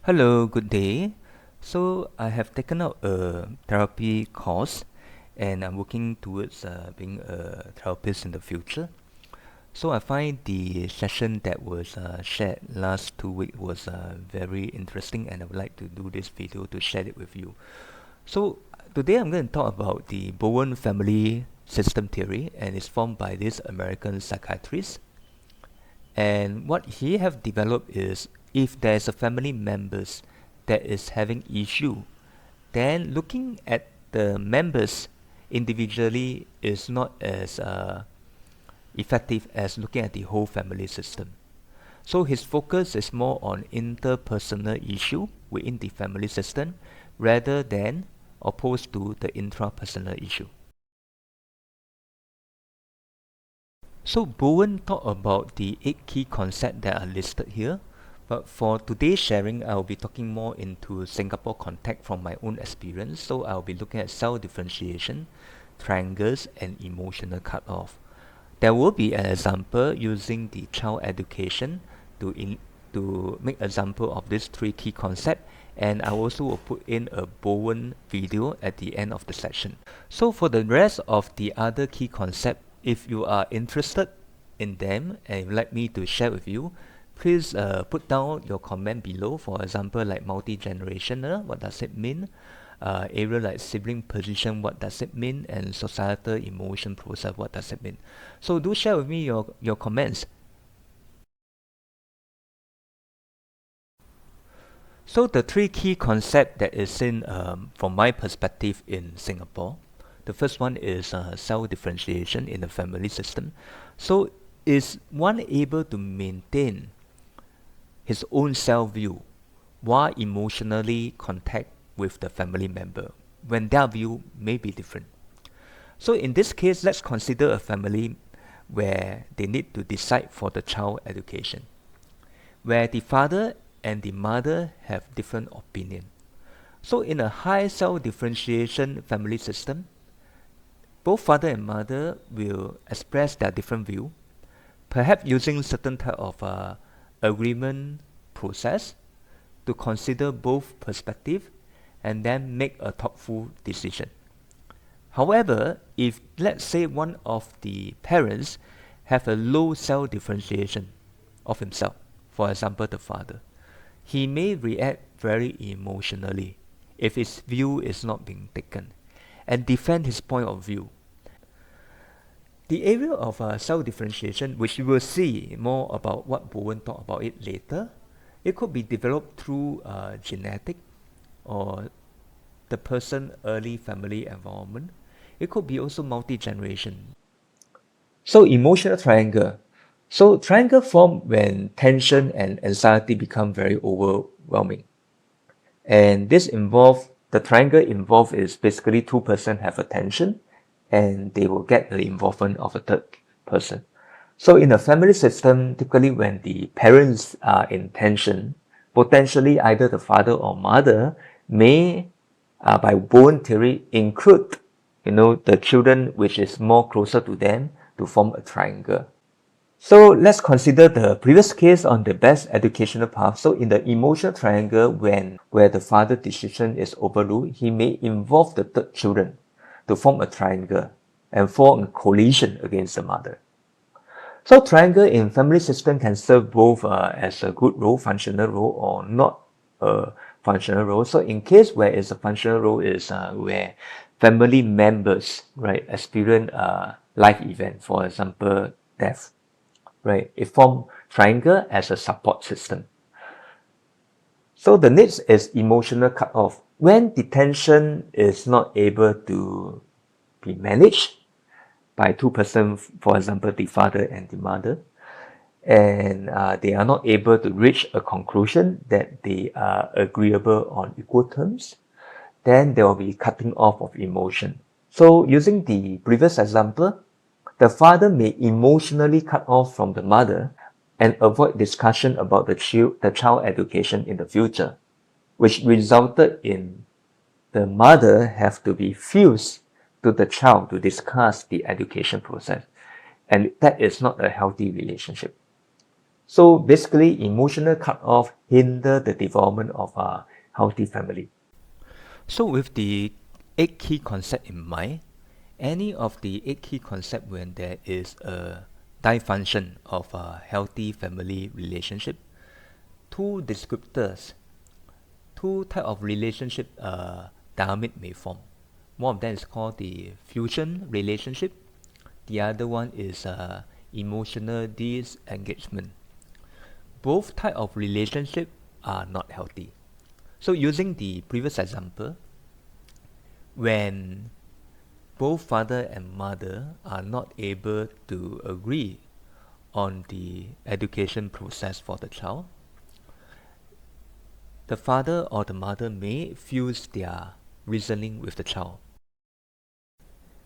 Hello, good day. So I have taken out a therapy course and I'm working towards being a therapist in the future. So I find the session that was shared last 2 weeks was very interesting and I would like to do this video to share it with you. So today I'm going to talk about the Bowen Family System Theory and it's formed by this American psychiatrist. And what he have developed is if there's a family members that is having issue, then looking at the members individually is not as effective as looking at the whole family system. So his focus is more on interpersonal issue within the family system rather than opposed to the intrapersonal issue. So Bowen talked about the 8 key concepts that are listed here, but for today's sharing, I'll be talking more into Singapore context from my own experience. So I'll be looking at cell differentiation, triangles, and emotional cutoff. There will be an example using the child education to make example of these 3 key concepts, and I also will put in a Bowen video at the end of the section. So for the rest of the other key concepts, if you are interested in them and you'd like me to share with you, please put down your comment below. For example, like multi-generational, what does it mean? Area like sibling position, what does it mean? And societal emotion process, what does it mean? So do share with me your comments. So the 3 key concepts that is in from my perspective in Singapore, the first one is cell differentiation in the family system. So is one able to maintain his own self view while emotionally contact with the family member when their view may be different? So in this case, let's consider a family where they need to decide for the child education, where the father and the mother have different opinion. So in a high cell differentiation family system, both father and mother will express their different view, perhaps using certain type of agreement process to consider both perspective and then make a thoughtful decision. However, if let's say one of the parents have a low cell differentiation of himself, for example the father, he may react very emotionally if his view is not being taken and defend his point of view. The area of cell differentiation, which we will see more about what Bowen talked about it later, it could be developed through genetic or the person early family environment. It could be also multi-generation. So emotional triangle. So triangle form when tension and anxiety become very overwhelming. And this involve the triangle involved is basically 2 person have a tension and they will get the involvement of a third person. So in a family system, typically when the parents are in tension, potentially either the father or mother may, by Bowen theory, include, the children which is more closer to them to form a triangle. So let's consider the previous case on the best educational path. So in the emotional triangle, where the father decision is overruled, he may involve the third children to form a triangle and form a coalition against the mother. So triangle in family system can serve both as a good role, functional role, or not a functional role. So in case where it's a functional role is where family members, right, experience a life event, for example, death, right? It forms triangle as a support system. So the next is emotional cutoff. When the tension is not able to be managed by 2 person, for example, the father and the mother, and they are not able to reach a conclusion that they are agreeable on equal terms, then there will be cutting off of emotion. So using the previous example, the father may emotionally cut off from the mother and avoid discussion about the child education in the future, which resulted in the mother have to be fused to the child to discuss the education process. And that is not a healthy relationship. So basically, emotional cut-off hinder the development of a healthy family. So with the 8 key concepts in mind, any of the 8 key concepts when there is a dysfunction of a healthy family relationship, two descriptors, two type of relationship dynamic may form. One of them is called the fusion relationship. The other one is emotional disengagement. Both type of relationship are not healthy. So using the previous example, when both father and mother are not able to agree on the education process for the child, the father or the mother may fuse their reasoning with the child.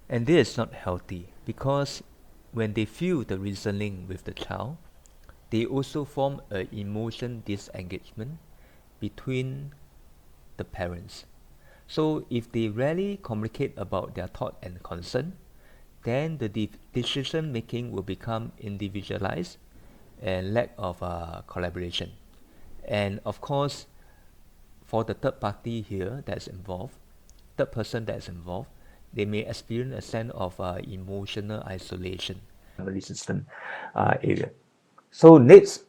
And this is not healthy because when they feel the reasoning with the child, they also form an emotion disengagement between the parents. So if they rarely communicate about their thought and concern, then the decision making will become individualized and lack of collaboration. And of course, for the third party here that's involved, third person that's involved, they may experience a sense of emotional isolation. Family system area. So next,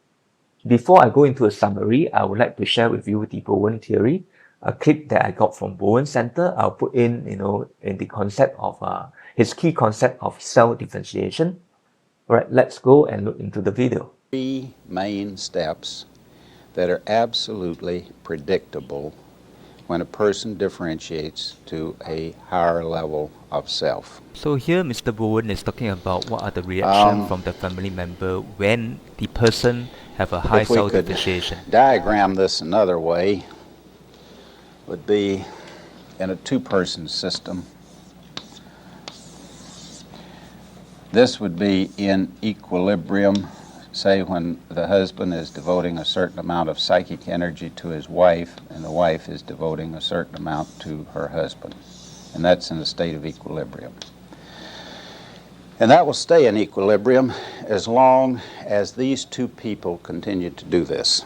before I go into a summary, I would like to share with you the Bowen Theory, a clip that I got from Bowen Center. I'll put in, in the concept of his key concept of self-differentiation. All right, let's go and look into the video. 3 main steps that are absolutely predictable when a person differentiates to a higher level of self. So here Mr. Bowen is talking about what are the reactions from the family member when the person have a high self-differentiation. Diagram this another way would be in a 2-person system. This would be in equilibrium, say when the husband is devoting a certain amount of psychic energy to his wife and the wife is devoting a certain amount to her husband. And that's in a state of equilibrium. And that will stay in equilibrium as long as these two people continue to do this.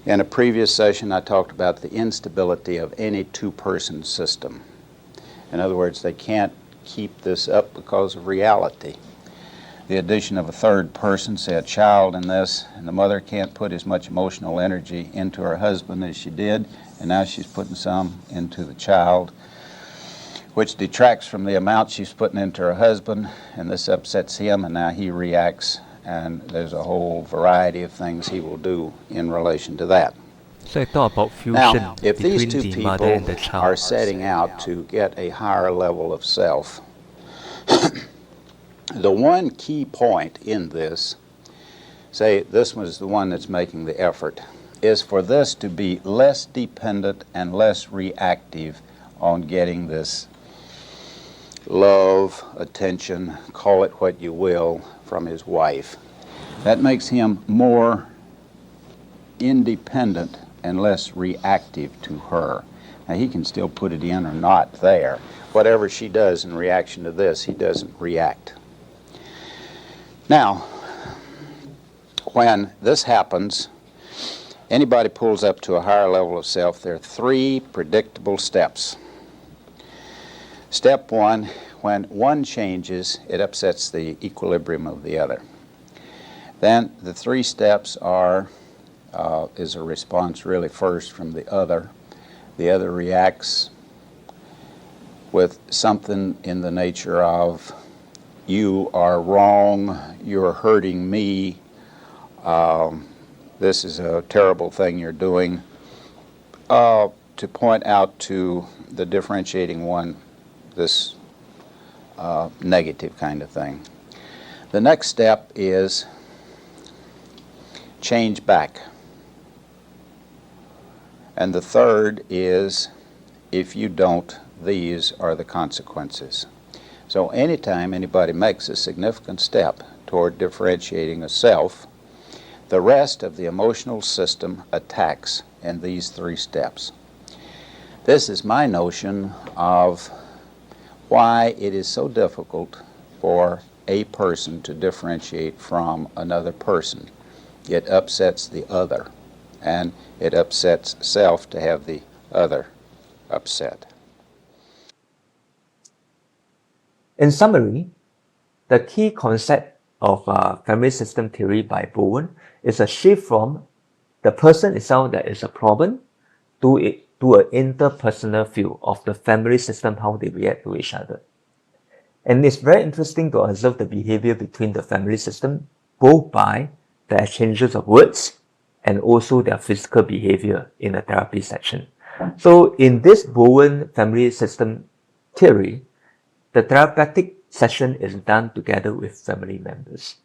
In a previous session, I talked about the instability of any 2-person system. In other words, they can't keep this up because of reality. The addition of a third person, say a child in this, and the mother can't put as much emotional energy into her husband as she did, and now she's putting some into the child, which detracts from the amount she's putting into her husband, and this upsets him, and now he reacts, and there's a whole variety of things he will do in relation to that. So I thought about fusion now, if these between two the people mother and the child are setting out to get a higher level of self, the one key point in this, say this was the one that's making the effort, is for this to be less dependent and less reactive on getting this love, attention, call it what you will, from his wife. That makes him more independent and less reactive to her. Now he can still put it in or not there. Whatever she does in reaction to this, he doesn't react. Now, when this happens, anybody pulls up to a higher level of self, there are 3 predictable steps. Step 1, when one changes, it upsets the equilibrium of the other. Then the 3 steps is a response really first from the other. The other reacts with something in the nature of, you are wrong, you're hurting me, this is a terrible thing you're doing, to point out to the differentiating one this negative kind of thing. The next step is change back. And the third is, if you don't, these are the consequences. So anytime anybody makes a significant step toward differentiating a self, the rest of the emotional system attacks in these 3 steps. This is my notion of why it is so difficult for a person to differentiate from another person. it upsets the other, and it upsets self to have the other upset. In summary, the key concept of family system theory by Bowen is a shift from the person itself that is a problem to an interpersonal view of the family system, how they react to each other. And it's very interesting to observe the behavior between the family system, both by the exchanges of words and also their physical behavior in a therapy section. So in this Bowen family system theory, the therapeutic session is done together with family members.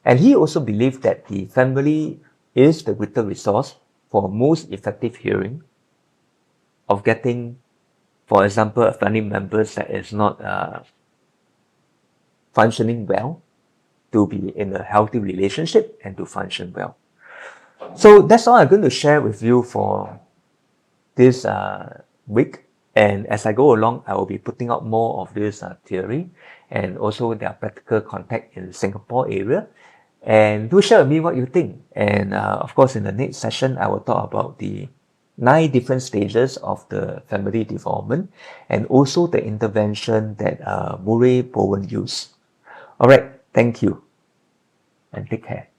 And he also believed that the family is the greater resource for most effective hearing of getting, for example, a family member that is not functioning well, to be in a healthy relationship and to function well. So that's all I'm going to share with you for this week. And as I go along, I will be putting out more of this theory and also their practical contact in the Singapore area. And do share with me what you think. And of course, in the next session, I will talk about the 9 different stages of the family development and also the intervention that Murray Bowen used. All right, thank you and take care.